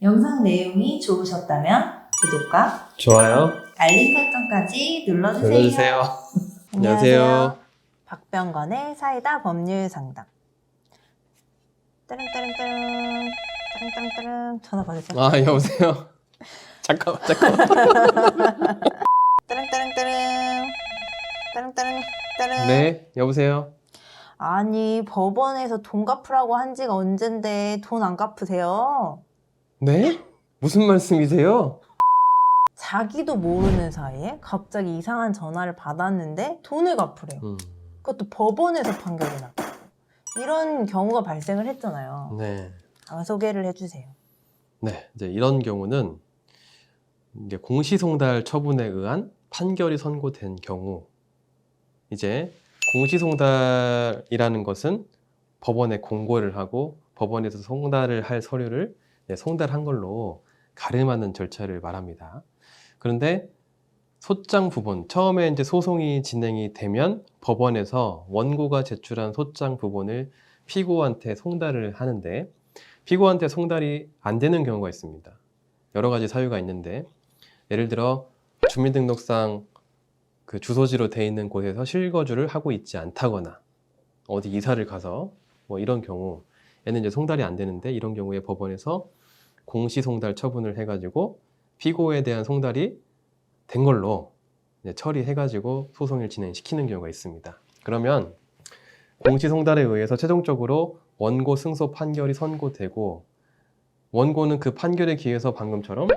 영상 내용이 좋으셨다면 구독과 좋아요. 알림 설정까지 눌러주세요. 눌러주세요. 안녕하세요. 박병건의 사이다 법률 상담. 따릉따릉따릉 따릉따릉따릉 전화 받으세요. 아, 여보세요. 잠깐만. 따릉따릉따릉 따릉따릉따릉. 네, 여보세요. 아니 법원에서 돈 갚으라고 한 지가 언젠데 돈 안 갚으세요? 네? 무슨 말씀이세요? 자기도 모르는 사이에 갑자기 이상한 전화를 받았는데 돈을 갚으래요. 그것도 법원에서 판결이 났고 이런 경우가 발생을 했잖아요. 네. 한번 소개를 해주세요. 네, 이제 이런 경우는 이제 공시송달 처분에 의한 판결이 선고된 경우, 이제 공시송달이라는 것은 법원에 공고를 하고 법원에서 송달을 할 서류를 송달한 걸로 가름하는 절차를 말합니다. 그런데 소장 부분, 처음에 이제 소송이 진행이 되면 법원에서 원고가 제출한 소장 부분을 피고한테 송달을 하는데, 피고한테 송달이 안 되는 경우가 있습니다. 여러 가지 사유가 있는데, 예를 들어 주민등록상 그 주소지로 돼 있는 곳에서 실거주를 하고 있지 않다거나 어디 이사를 가서 뭐 이런 경우, 얘는 이제 송달이 안 되는데, 이런 경우에 법원에서 공시송달 처분을 해가지고 피고에 대한 송달이 된 걸로 처리해가지고 소송을 진행시키는 경우가 있습니다. 그러면 공시송달에 의해서 최종적으로 원고 승소 판결이 선고되고, 원고는 그 판결에 기해서 방금처럼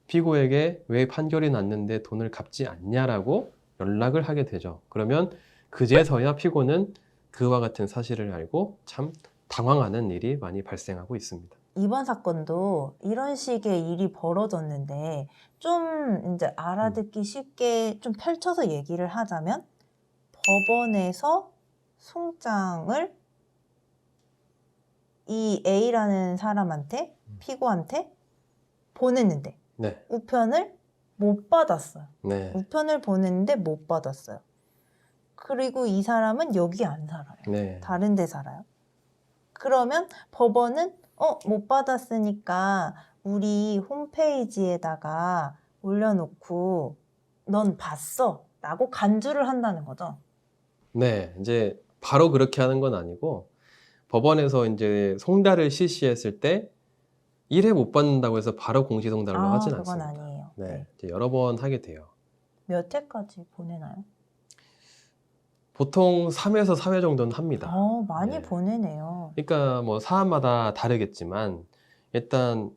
피고에게 왜 판결이 났는데 돈을 갚지 않냐라고 연락을 하게 되죠. 그러면 그제서야 피고는 그와 같은 사실을 알고 참 당황하는 일이 많이 발생하고 있습니다. 이번 사건도 이런 식의 일이 벌어졌는데 좀 이제 알아듣기 쉽게 좀 펼쳐서 얘기를 하자면 법원에서 송장을 이 A라는 사람한테 피고한테 보냈는데 네. 우편을 못 받았어요. 네. 우편을 보냈는데 못 받았어요. 그리고 이 사람은 여기 안 살아요. 네. 다른 데 살아요. 그러면 법원은 못 받았으니까 우리 홈페이지에다가 올려놓고 넌 봤어 라고 간주를 한다는 거죠. 네, 이제 바로 그렇게 하는 건 아니고, 법원에서 이제 송달을 실시했을 때 1회 못 받는다고 해서 바로 공시송달로 하진 그건 않습니다. 아니에요. 네, 네. 이제 여러 번 하게 돼요. 몇 회까지 보내나요? 보통 3회에서 4회 정도는 합니다. 많이 네. 보내네요. 그러니까 뭐 사안마다 다르겠지만, 일단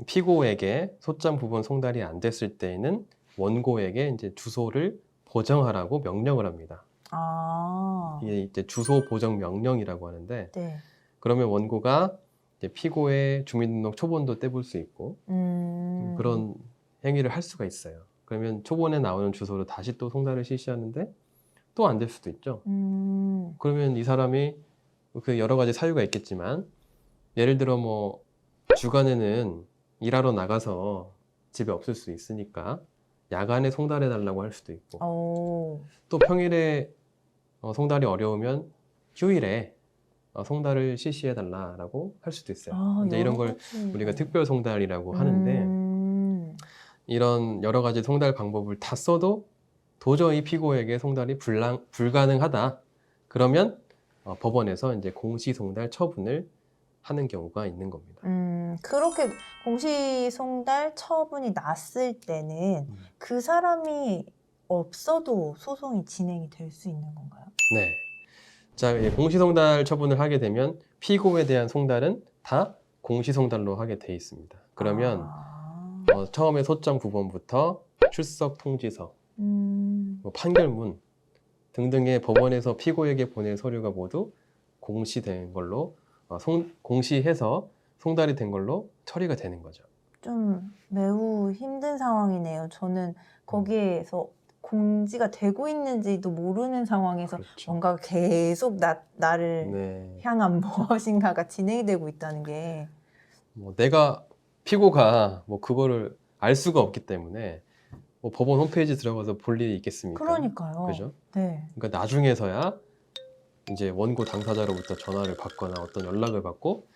피고에게 소장 부분 송달이 안 됐을 때에는 원고에게 이제 주소를 보정하라고 명령을 합니다. 이게 이제 주소 보정 명령이라고 하는데, 네. 그러면 원고가 이제 피고의 주민등록 초본도 떼볼 수 있고 그런 행위를 할 수가 있어요. 그러면 초본에 나오는 주소로 다시 또 송달을 실시하는데 또 안 될 수도 있죠. 그러면 이 사람이 그 여러 가지 사유가 있겠지만, 예를 들어 뭐 주간에는 일하러 나가서 집에 없을 수 있으니까 야간에 송달해 달라고 할 수도 있고, 또 평일에 송달이 어려우면 휴일에 송달을 실시해 달라고 할 수도 있어요. 이제 이런 걸 우리가 특별 송달이라고 하는데, 이런 여러 가지 송달 방법을 다 써도 도저히 피고에게 송달이 불가능하다. 그러면 법원에서 이제 공시송달 처분을 하는 경우가 있는 겁니다. 그렇게 공시송달 처분이 났을 때는 그 사람이 없어도 소송이 진행이 될 수 있는 건가요? 네. 자, 공시송달 처분을 하게 되면 피고에 대한 송달은 다 공시송달로 하게 돼 있습니다. 그러면 처음에 소장 부분부터 출석 통지서, 뭐 판결문 등등의 법원에서 피고에게 보낼 서류가 모두 공시된 걸로 공시해서 송달이 된 걸로 처리가 되는 거죠. 좀 매우 힘든 상황이네요. 저는 거기에서 공지가 되고 있는지도 모르는 상황에서 그렇죠. 뭔가 계속 나를 향한 무엇인가가 진행이 되고 있다는 게 뭐 내가 피고가 뭐 그거를 알 수가 없기 때문에 뭐 법원 홈페이지 들어가서 볼 일이 있겠습니까? 그러니까요. 그죠? 네. 그러니까 나중에서야 이제 원고 당사자로부터 전화를 받거나 어떤 연락을 받고,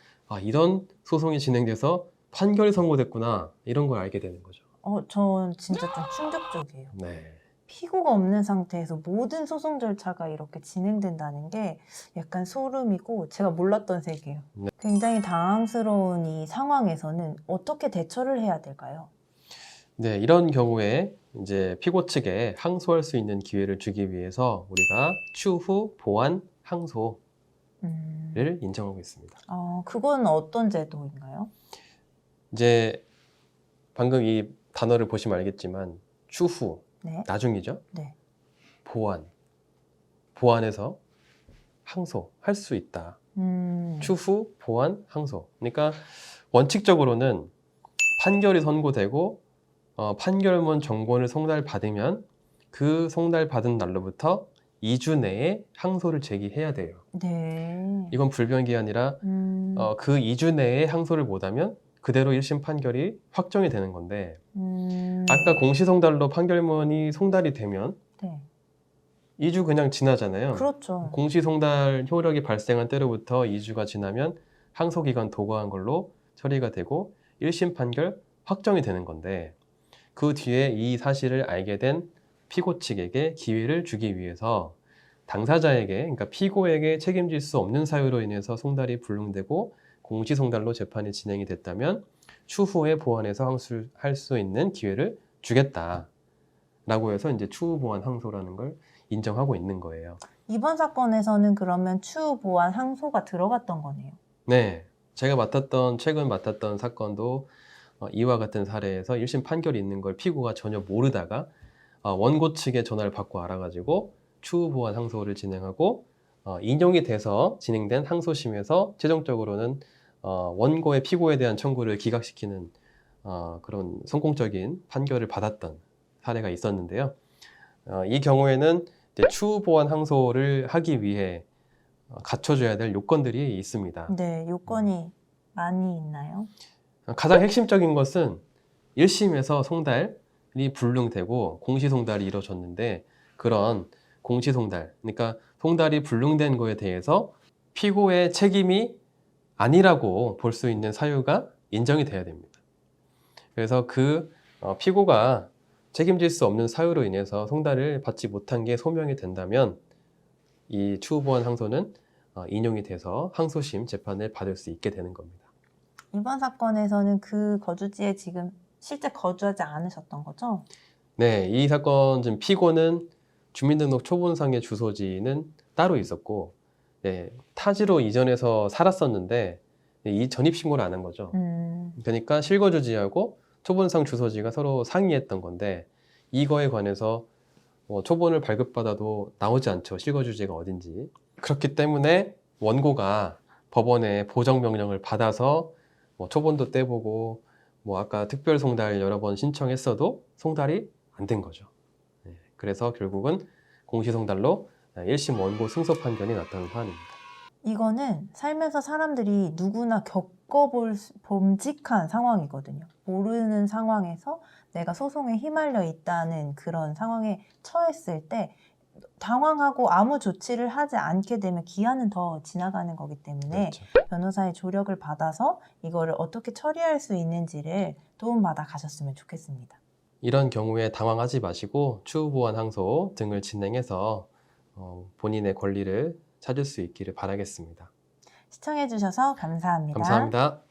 이런 소송이 진행돼서 판결이 선고됐구나 이런 걸 알게 되는 거죠. 전 진짜 좀 충격적이에요. 네. 피고가 없는 상태에서 모든 소송 절차가 이렇게 진행된다는 게 약간 소름이고 제가 몰랐던 세계예요. 네. 굉장히 당황스러운 이 상황에서는 어떻게 대처를 해야 될까요? 네, 이런 경우에 이제 피고 측에 항소할 수 있는 기회를 주기 위해서 우리가 추후 보완 항소를 인정하고 있습니다. 그건 어떤 제도인가요? 이제 방금 이 단어를 보시면 알겠지만 추후, 네. 나중이죠. 네. 보완해서 항소할 수 있다. 추후 보완 항소. 그러니까 원칙적으로는 판결이 선고되고 판결문 정본을 송달받으면 그 송달받은 날로부터 2주 내에 항소를 제기해야 돼요. 네. 이건 불변이 아니라 그 2주 내에 항소를 못하면 그대로 1심 판결이 확정이 되는 건데 아까 공시송달로 판결문이 송달이 되면 네. 2주 그냥 지나잖아요. 그렇죠. 공시송달 효력이 발생한 때로부터 2주가 지나면 항소기간 도과한 걸로 처리가 되고 1심 판결 확정이 되는 건데 그 뒤에 이 사실을 알게 된 피고 측에게 기회를 주기 위해서 당사자에게, 그러니까 피고에게 책임질 수 없는 사유로 인해서 송달이 불능되고 공시송달로 재판이 진행이 됐다면 추후에 보완해서 항소할 수 있는 기회를 주겠다라고 해서 이제 추후 보완 항소라는 걸 인정하고 있는 거예요. 이번 사건에서는 그러면 추후 보완 항소가 들어갔던 거네요. 네, 제가 최근 맡았던 사건도 이와 같은 사례에서 1심 판결이 있는 걸 피고가 전혀 모르다가 원고 측에 전화를 받고 알아가지고 추후 보완 항소를 진행하고 인용이 돼서 진행된 항소심에서 최종적으로는 원고의 피고에 대한 청구를 기각시키는 그런 성공적인 판결을 받았던 사례가 있었는데요. 이 경우에는 이제 추후 보완 항소를 하기 위해 갖춰줘야 될 요건들이 있습니다. 네, 요건이 많이 있나요? 가장 핵심적인 것은 1심에서 송달이 불능되고 공시송달이 이루어졌는데 그런 공시송달, 그러니까 송달이 불능된 거에 대해서 피고의 책임이 아니라고 볼 수 있는 사유가 인정이 돼야 됩니다. 그래서 그 피고가 책임질 수 없는 사유로 인해서 송달을 받지 못한 게 소명이 된다면 이 추후보완 항소는 인용이 돼서 항소심 재판을 받을 수 있게 되는 겁니다. 이번 사건에서는 그 거주지에 지금 실제 거주하지 않으셨던 거죠? 네, 이 사건 지금 피고는 주민등록 초본상의 주소지는 따로 있었고 타지로 이전해서 살았었는데 이 전입신고를 안 한 거죠. 그러니까 실거주지하고 초본상 주소지가 서로 상이했던 건데 이거에 관해서 초본을 발급받아도 나오지 않죠. 실거주지가 어딘지. 그렇기 때문에 원고가 법원에 보정명령을 받아서 초본도 떼보고 아까 특별송달 여러 번 신청했어도 송달이 안 된 거죠. 그래서 결국은 공시송달로 1심 원고 승소 판결이 났다는 사안입니다. 이거는 살면서 사람들이 누구나 겪어볼 범직한 상황이거든요. 모르는 상황에서 내가 소송에 휘말려 있다는 그런 상황에 처했을 때 당황하고 아무 조치를 하지 않게 되면 기한은 더 지나가는 거기 때문에 그렇죠. 변호사의 조력을 받아서 이거를 어떻게 처리할 수 있는지를 도움받아 가셨으면 좋겠습니다. 이런 경우에 당황하지 마시고 추후보완 항소 등을 진행해서 본인의 권리를 찾을 수 있기를 바라겠습니다. 시청해주셔서 감사합니다. 감사합니다.